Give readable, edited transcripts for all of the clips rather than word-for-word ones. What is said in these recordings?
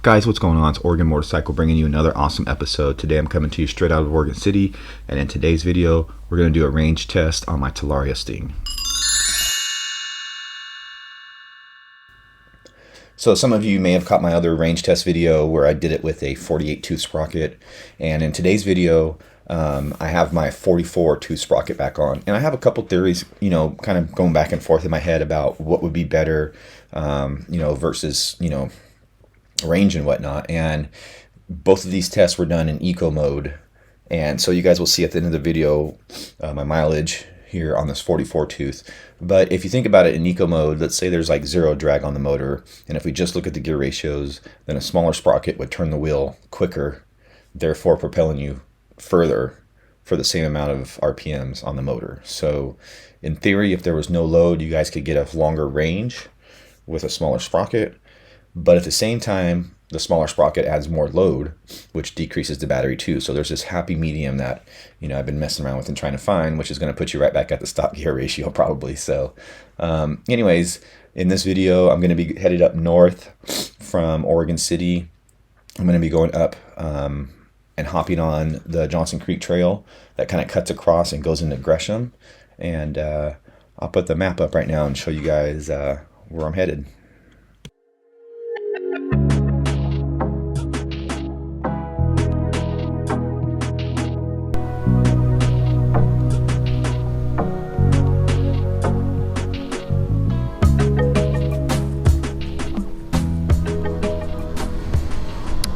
Guys, what's going on? It's Oregon Motorcycle bringing you another awesome episode. Today I'm coming to you straight out of Oregon City, and in today's video we're going to do a range test on my Talaria Sting. So some of you may have caught my other range test video where I did it with a 48 tooth sprocket, and in today's video I have my 44 tooth sprocket back on, and I have a couple theories, kind of going back and forth in my head about what would be better, versus, range and whatnot. And both of these tests were done in eco mode, and so you guys will see at the end of the video my mileage here on this 44 tooth. But if you think about it in eco mode, let's say there's like zero drag on the motor, and if we just look at the gear ratios, then a smaller sprocket would turn the wheel quicker, therefore propelling you further for the same amount of RPMs on the motor. So in theory, if there was no load, you guys could get a longer range with a smaller sprocket. But at the same time, the smaller sprocket adds more load, which decreases the battery too. So there's this happy medium that, I've been messing around with and trying to find, which is going to put you right back at the stock gear ratio probably. So anyways, in this video, I'm going to be headed up north from Oregon City. I'm going to be going up and hopping on the Johnson Creek Trail that kind of cuts across and goes into Gresham. And I'll put the map up right now and show you guys where I'm headed.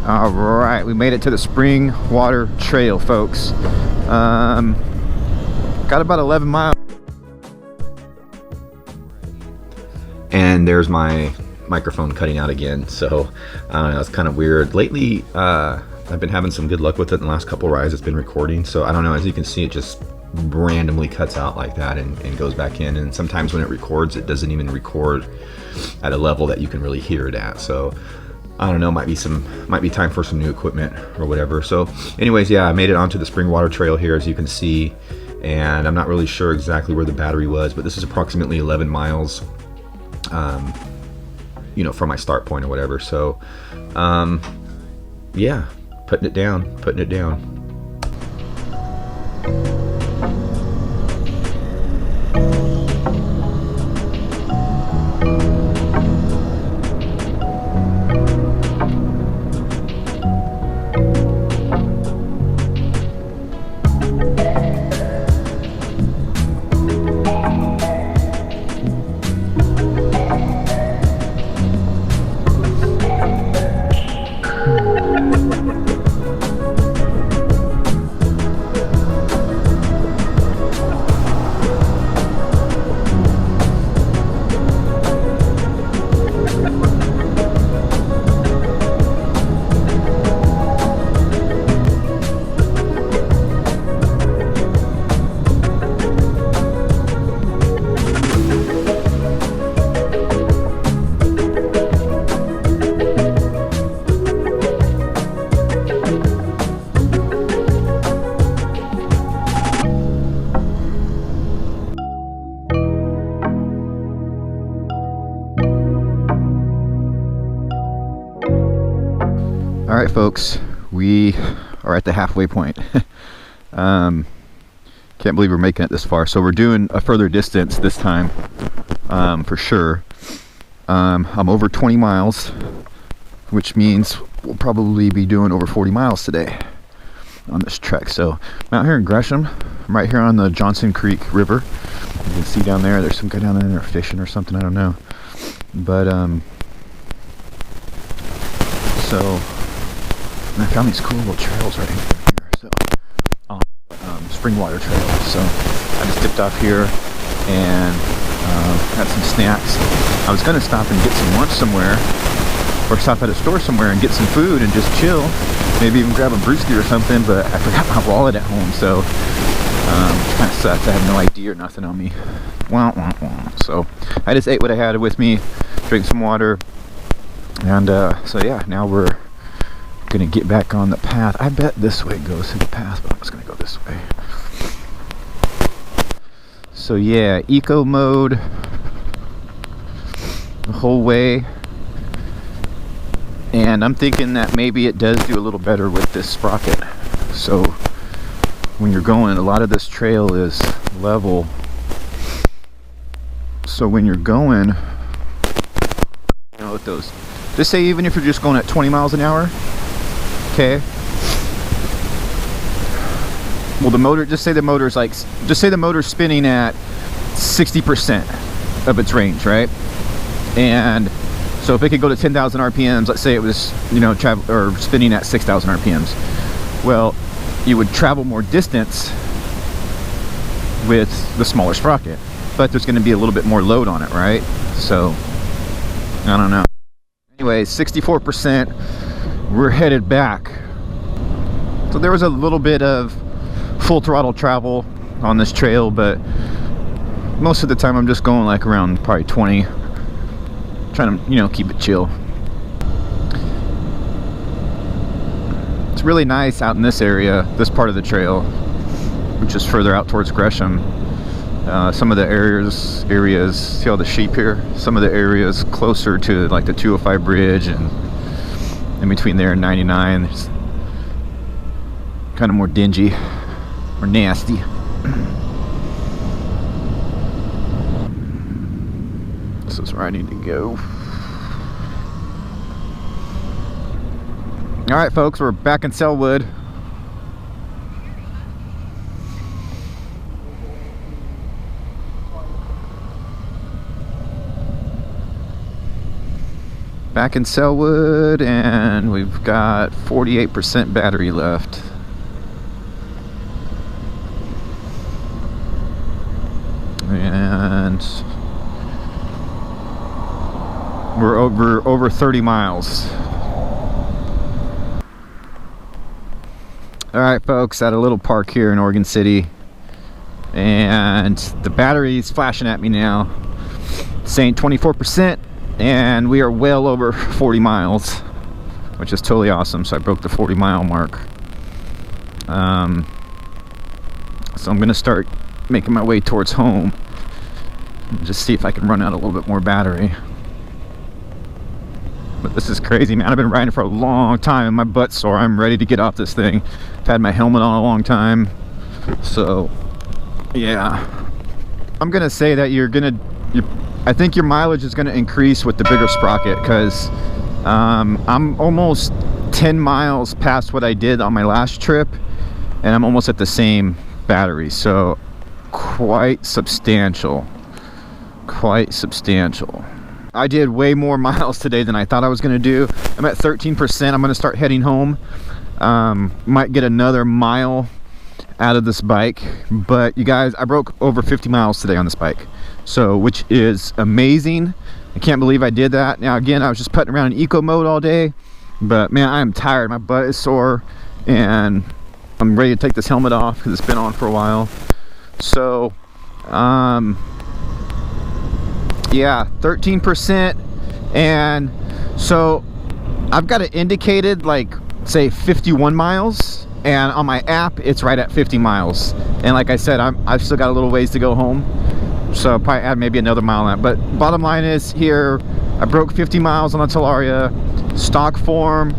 All right, we made it to the Spring Water Trail, folks. Got about 11 miles. And there's my microphone cutting out again, so I don't know, it's kind of weird. Lately, I've been having some good luck with it in the last couple rides. It's been recording, so I don't know, as you can see, it just randomly cuts out like that and goes back in. And sometimes when it records, it doesn't even record at a level that you can really hear it at. So I don't know, might be time for some new equipment or whatever. So anyways, yeah, I made it onto the Spring Water Trail here, as you can see, and I'm not really sure exactly where the battery was, but this is approximately 11 miles, from my start point or whatever. So yeah, putting it down. All right, folks, we are at the halfway point. Can't believe we're making it this far. So we're doing a further distance this time, for sure. I'm over 20 miles, which means we'll probably be doing over 40 miles today on this trek. So I'm out here in Gresham. I'm right here on the Johnson Creek River. You can see down there's some guy down there fishing or something, I don't know. But so I found these cool little trails right here. So Spring Water Trail. So I just dipped off here and had some snacks. I was gonna stop and get some lunch somewhere, or stop at a store somewhere and get some food and just chill, maybe even grab a brewski or something, but I forgot my wallet at home, so it kind of sucks. I have no ID or nothing on me. So I just ate what I had with me, drank some water, and so yeah, now we're gonna get back on the path. I bet this way goes to the path, but I'm just gonna go this way. So yeah, eco mode the whole way, and I'm thinking that maybe it does do a little better with this sprocket. So when you're going, a lot of this trail is level, so when you're going, you know, with those, just say even if you're just going at 20 miles an hour, okay, well, the motor, just say the motor's like, just say the motor's spinning at 60% of its range, right? And so if it could go to 10,000 RPMs, let's say it was, you know, spinning at 6,000 RPMs. Well, you would travel more distance with the smaller sprocket, but there's going to be a little bit more load on it, right? So, I don't know. Anyway, 64%, we're headed back. So there was a little bit of full throttle travel on this trail, but most of the time I'm just going like around probably 20, trying to, you know, keep it chill. It's really nice out in this area, this part of the trail, which is further out towards Gresham. Some of the areas, see all the sheep here? Some of the areas closer to like the 205 bridge and in between there and 99, it's kind of more dingy or nasty. This is where I need to go. All right, folks, we're back in Sellwood. Back in Sellwood, and we've got 48% battery left. And we're over 30 miles. All right, folks, at a little park here in Oregon City, and the battery's flashing at me now, saying 24%, and we are well over 40 miles, which is totally awesome. So I broke the 40-mile mark. So I'm gonna start making my way towards home and just see if I can run out a little bit more battery. But this is crazy, man. I've been riding for a long time and my butt's sore. I'm ready to get off this thing. I've had my helmet on a long time. So, yeah. I'm gonna say that I think your mileage is gonna increase with the bigger sprocket, because I'm almost 10 miles past what I did on my last trip, and I'm almost at the same battery. So, quite substantial. Quite substantial. I did way more miles today than I thought I was going to do. I'm at 13%. I'm going to start heading home. Might get another mile out of this bike. But you guys, I broke over 50 miles today on this bike. So, which is amazing. I can't believe I did that. Now, again, I was just putting around in eco mode all day. But, man, I am tired. My butt is sore. And I'm ready to take this helmet off because it's been on for a while. So, yeah, 13%. And so I've got it indicated like, say, 51 miles, and on my app it's right at 50 miles. And like I said, I've still got a little ways to go home, so I'll probably add maybe another mile on that. But bottom line is, here I broke 50 miles on the Talaria, stock form,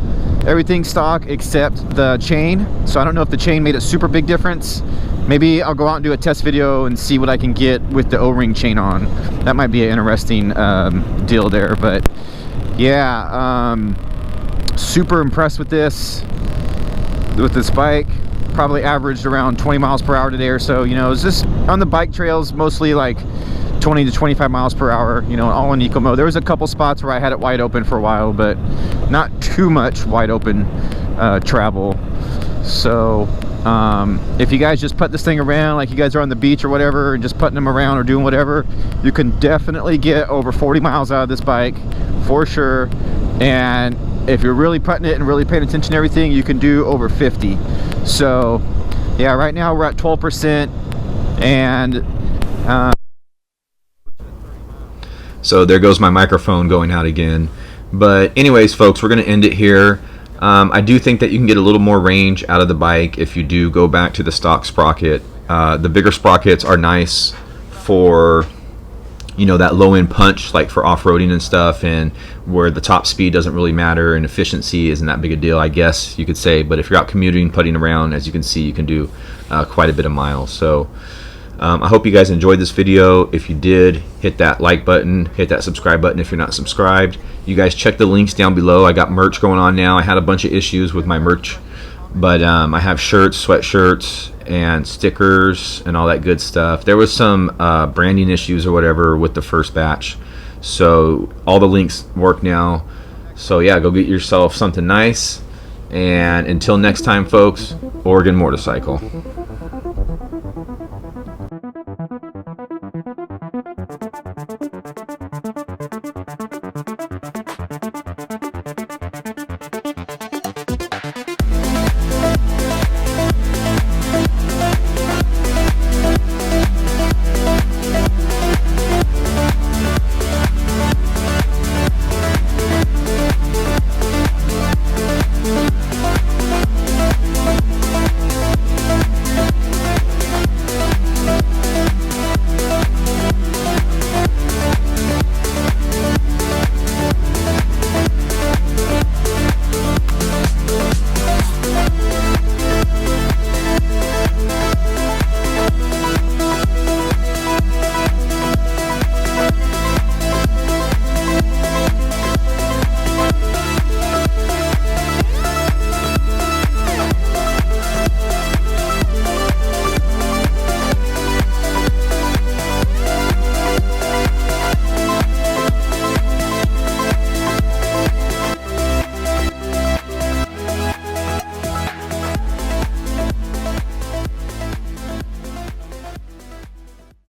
everything stock except the chain. So I don't know if the chain made a super big difference. Maybe I'll go out and do a test video and see what I can get with the O-ring chain on. That might be an interesting deal there. But yeah, super impressed with this bike. Probably averaged around 20 miles per hour today or so. You know, it's just on the bike trails, mostly like 20 to 25 miles per hour, you know, all in eco mode. There was a couple spots where I had it wide open for a while, but not too much wide open travel. So if you guys just put this thing around, like you guys are on the beach or whatever, and just putting them around or doing whatever, you can definitely get over 40 miles out of this bike for sure. And if you're really putting it and really paying attention to everything, you can do over 50. So yeah, right now we're at 12%, and so there goes my microphone going out again. But anyways, folks, we're going to end it here. I do think that you can get a little more range out of the bike if you do go back to the stock sprocket. The bigger sprockets are nice for you know, that low end punch, like for off-roading and stuff, and where the top speed doesn't really matter and efficiency isn't that big a deal, I guess you could say. But if you're out commuting, putting around, as you can see, you can do quite a bit of miles. So I hope you guys enjoyed this video. If you did, hit that like button, hit that subscribe button if you're not subscribed. You guys check the links down below. I got merch going on now. I had a bunch of issues with my merch, but I have shirts, sweatshirts, and stickers and all that good stuff. There was some branding issues or whatever with the first batch, so all the links work now. So yeah, go get yourself something nice, and until next time folks, Oregon Motorcycle.